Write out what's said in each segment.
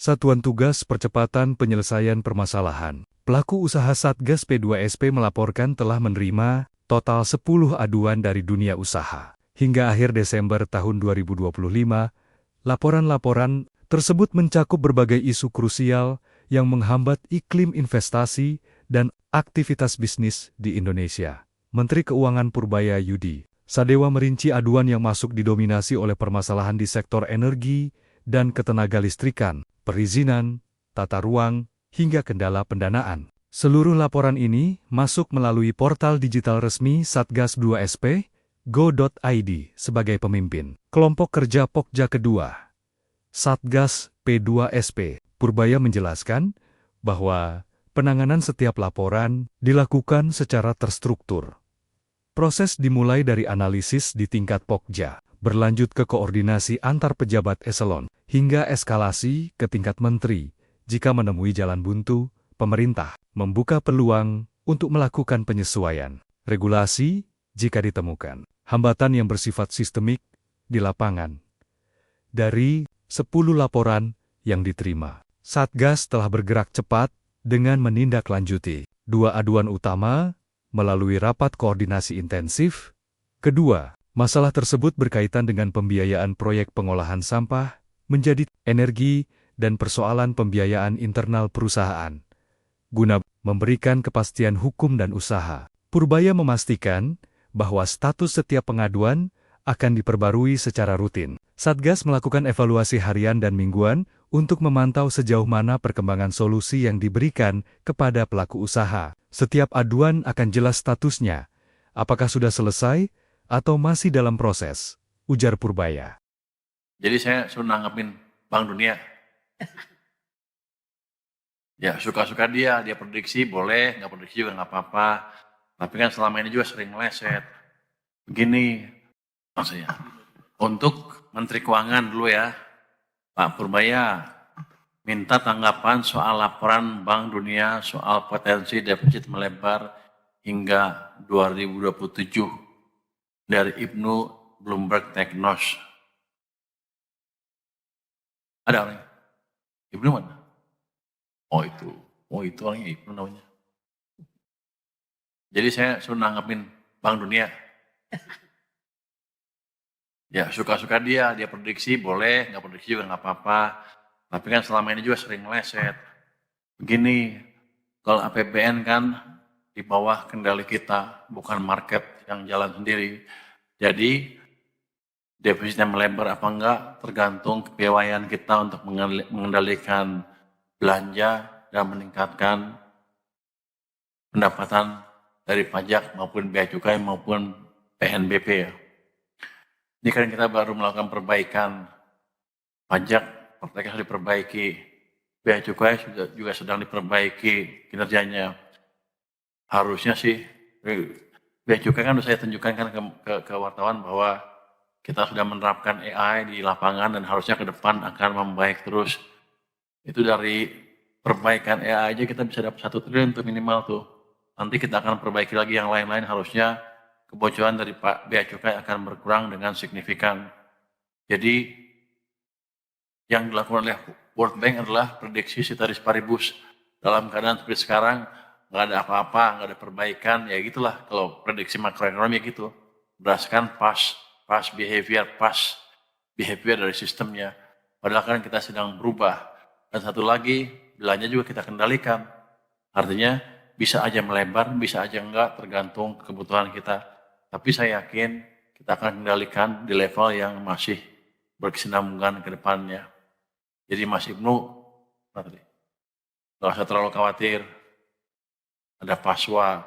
Satuan Tugas Percepatan Penyelesaian Permasalahan. Pelaku usaha Satgas P2SP melaporkan telah menerima total 10 aduan dari dunia usaha. Hingga akhir Desember tahun 2025, laporan-laporan tersebut mencakup berbagai isu krusial yang menghambat iklim investasi dan aktivitas bisnis di Indonesia. Menteri Keuangan Purbaya Yudi Sadewa merinci aduan yang masuk didominasi oleh permasalahan di sektor energi dan ketenagalistrikan, perizinan, tata ruang, hingga kendala pendanaan. Seluruh laporan ini masuk melalui portal digital resmi Satgas 2SP, go.id sebagai pemimpin. Kelompok Kerja Pokja Kedua, Satgas P2SP, Purbaya menjelaskan bahwa penanganan setiap laporan dilakukan secara terstruktur. Proses dimulai dari analisis di tingkat Pokja, berlanjut ke koordinasi antar pejabat eselon, hingga eskalasi ke tingkat menteri. Jika menemui jalan buntu, pemerintah membuka peluang untuk melakukan penyesuaian regulasi jika ditemukan hambatan yang bersifat sistemik di lapangan. Dari 10 laporan yang diterima, Satgas telah bergerak cepat dengan menindaklanjuti 2 aduan utama melalui rapat koordinasi intensif. Kedua, masalah tersebut berkaitan dengan pembiayaan proyek pengolahan sampah menjadi energi dan persoalan pembiayaan internal perusahaan. Guna memberikan kepastian hukum dan usaha, Purbaya memastikan bahwa status setiap pengaduan akan diperbarui secara rutin. Satgas melakukan evaluasi harian dan mingguan untuk memantau sejauh mana perkembangan solusi yang diberikan kepada pelaku usaha. Setiap aduan akan jelas statusnya, apakah sudah selesai atau masih dalam proses, ujar Purbaya. Jadi saya suruh nanggepin Bank Dunia. Ya suka-suka dia prediksi boleh, nggak prediksi juga nggak apa-apa. Tapi kan selama ini juga sering meleset. Begini maksudnya. Untuk Menteri Keuangan dulu ya, Pak Purbaya minta tanggapan soal laporan Bank Dunia soal potensi defisit melebar hingga 2027 dari Ibnu Bloomberg Technos. Ada orangnya? Ibnu mana? Oh itu orangnya Ibnu namanya. Jadi saya suruh nanggepin Bank Dunia. Ya suka-suka dia prediksi boleh, nggak prediksi juga nggak apa-apa. Tapi kan selama ini juga sering meleset. Begini, kalau APBN kan di bawah kendali kita, bukan market yang jalan sendiri. Jadi defisitnya melebar apa enggak tergantung kepiawaian kita untuk mengendalikan belanja dan meningkatkan pendapatan dari pajak maupun bea cukai maupun PNBP ya. Ini kan kita baru melakukan perbaikan pajak, mereka harus diperbaiki, bea cukai juga sedang diperbaiki kinerjanya. Harusnya sih bea cukai kan saya tunjukkan kan ke wartawan bahwa kita sudah menerapkan AI di lapangan dan harusnya ke depan akan membaik terus. Itu dari perbaikan AI aja kita bisa dapat 1 triliun tuh minimal tuh. Nanti kita akan perbaiki lagi yang lain-lain, harusnya kebocoran dari bea cukai akan berkurang dengan signifikan. Jadi yang dilakukan oleh World Bank adalah prediksi ceteris paribus. Dalam keadaan seperti sekarang, nggak ada apa-apa, nggak ada perbaikan, ya gitulah kalau prediksi makroekonomi gitu. Berdasarkan past behavior dari sistemnya. Padahal kan kita sedang berubah. Dan satu lagi, belanja juga kita kendalikan. Artinya bisa aja melebar, bisa aja enggak, tergantung kebutuhan kita. Tapi saya yakin kita akan kendalikan di level yang masih berkesinambungan ke depannya. Jadi Mas Ibnu, nggak usah terlalu khawatir. Ada Paswa,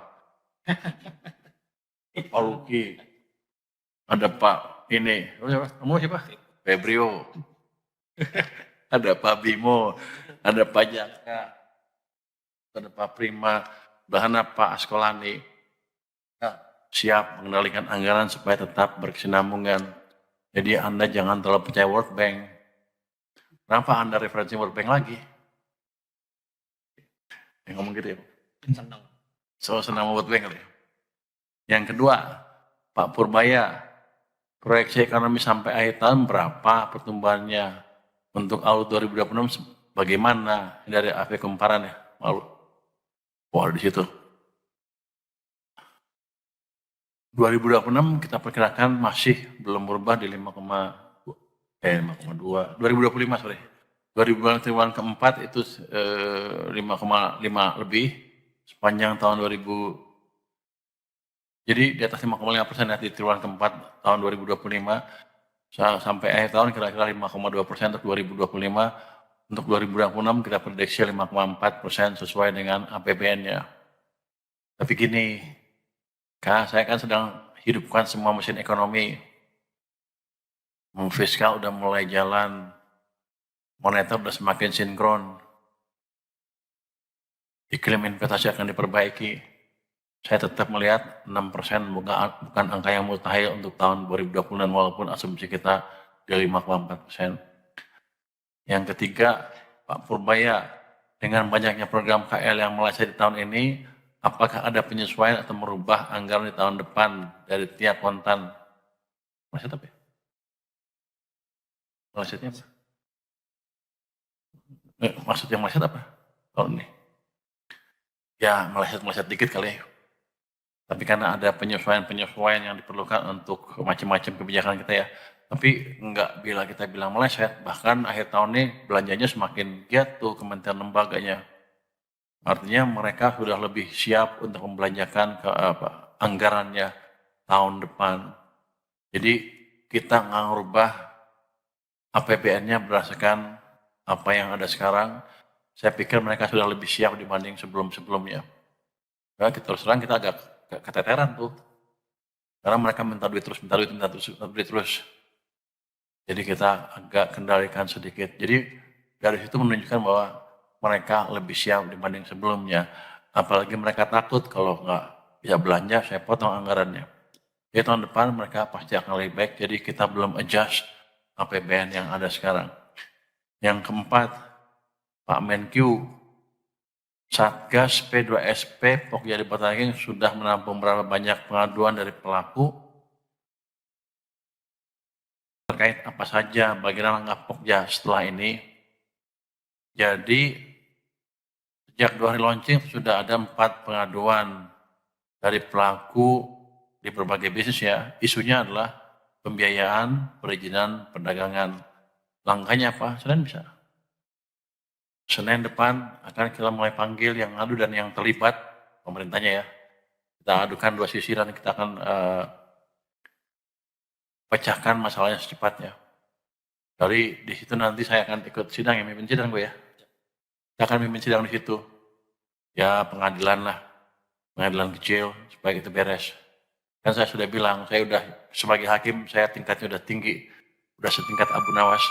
Pak Luki, ada Pak ini, kamu siapa? Febrio, ada Pak Bimo, ada Pak Jaka, ada Pak Prima, bahkan Pak Askolani. Nah, siap mengendalikan anggaran supaya tetap berkesinambungan. Jadi Anda jangan terlalu percaya World Bank. Kenapa Anda referensi World Bank lagi? Yang ngomong gitu ya? Senang. Senang World Bank kali ya? Yang kedua, Pak Purbaya, proyeksi ekonomi sampai akhir tahun berapa pertumbuhannya? Untuk tahun 2026 bagaimana dari AP kumparan ya, malu. Wah di situ. 2026 kita perkirakan masih belum berubah di 5,2, 2025 sorry. 2025 keempat itu 5,5 lebih sepanjang tahun 2000. Jadi di atas 5,5% ya di triwulan keempat tahun 2025 sampai akhir tahun kira-kira 5,2% untuk 2025. Untuk 2026 kita prediksi 5,4% sesuai dengan APBN-nya. Tapi gini, saya kan sedang hidupkan semua mesin ekonomi. Fiskal udah mulai jalan, moneter udah semakin sinkron, iklim investasi akan diperbaiki. Saya tetap melihat 6% bukan angka yang mustahil untuk tahun 2020 walaupun asumsi kita di 5,4%. Yang ketiga, Pak Purbaya, dengan banyaknya program KL yang meleset di tahun ini, apakah ada penyesuaian atau merubah anggaran di tahun depan dari tiap kontan? Meleset apa ya? Melesetnya apa? Maksudnya meleset apa tahun ini? Ya meleset dikit kali ya. Tapi karena ada penyesuaian yang diperlukan untuk macam-macam kebijakan kita ya. Tapi enggak bila kita bilang meleset, bahkan akhir tahun ini belanjanya semakin giat tuh kementerian lembaganya. Artinya mereka sudah lebih siap untuk membelanjakan ke anggarannya tahun depan. Jadi kita nggak ngubah APBN-nya berdasarkan apa yang ada sekarang. Saya pikir mereka sudah lebih siap dibanding sebelum-sebelumnya. Nah, terus terang kita agak keteteran tuh. Karena mereka minta duit terus. Jadi kita agak kendalikan sedikit. Jadi dari situ menunjukkan bahwa mereka lebih siap dibanding sebelumnya. Apalagi mereka takut kalau nggak bisa belanja, saya potong anggarannya. Jadi tahun depan mereka pasti akan lebih baik. Jadi kita belum adjust APBN yang ada sekarang. Yang keempat, Pak Menkyu, Satgas P2SP Pokja di Bataging sudah menampung berapa banyak pengaduan dari pelaku terkait apa saja bagian langkah Pokja setelah ini. Jadi sejak 2 hari launching sudah ada 4 pengaduan dari pelaku di berbagai bisnis ya. Isunya adalah pembiayaan, perizinan, perdagangan. Langkahnya apa? Senin depan akan kita mulai panggil yang ngadu dan yang terlibat, pemerintahnya ya. Kita adukan 2 sisi dan kita akan pecahkan masalahnya secepatnya. Dari di situ nanti saya akan ikut sidang, ya mimpin sidang gue ya. Saya akan mimpin sidang di situ. Ya pengadilan lah, pengadilan kecil supaya itu beres. Kan saya sudah bilang, saya udah sebagai hakim, saya tingkatnya udah tinggi, udah setingkat Abu Nawas.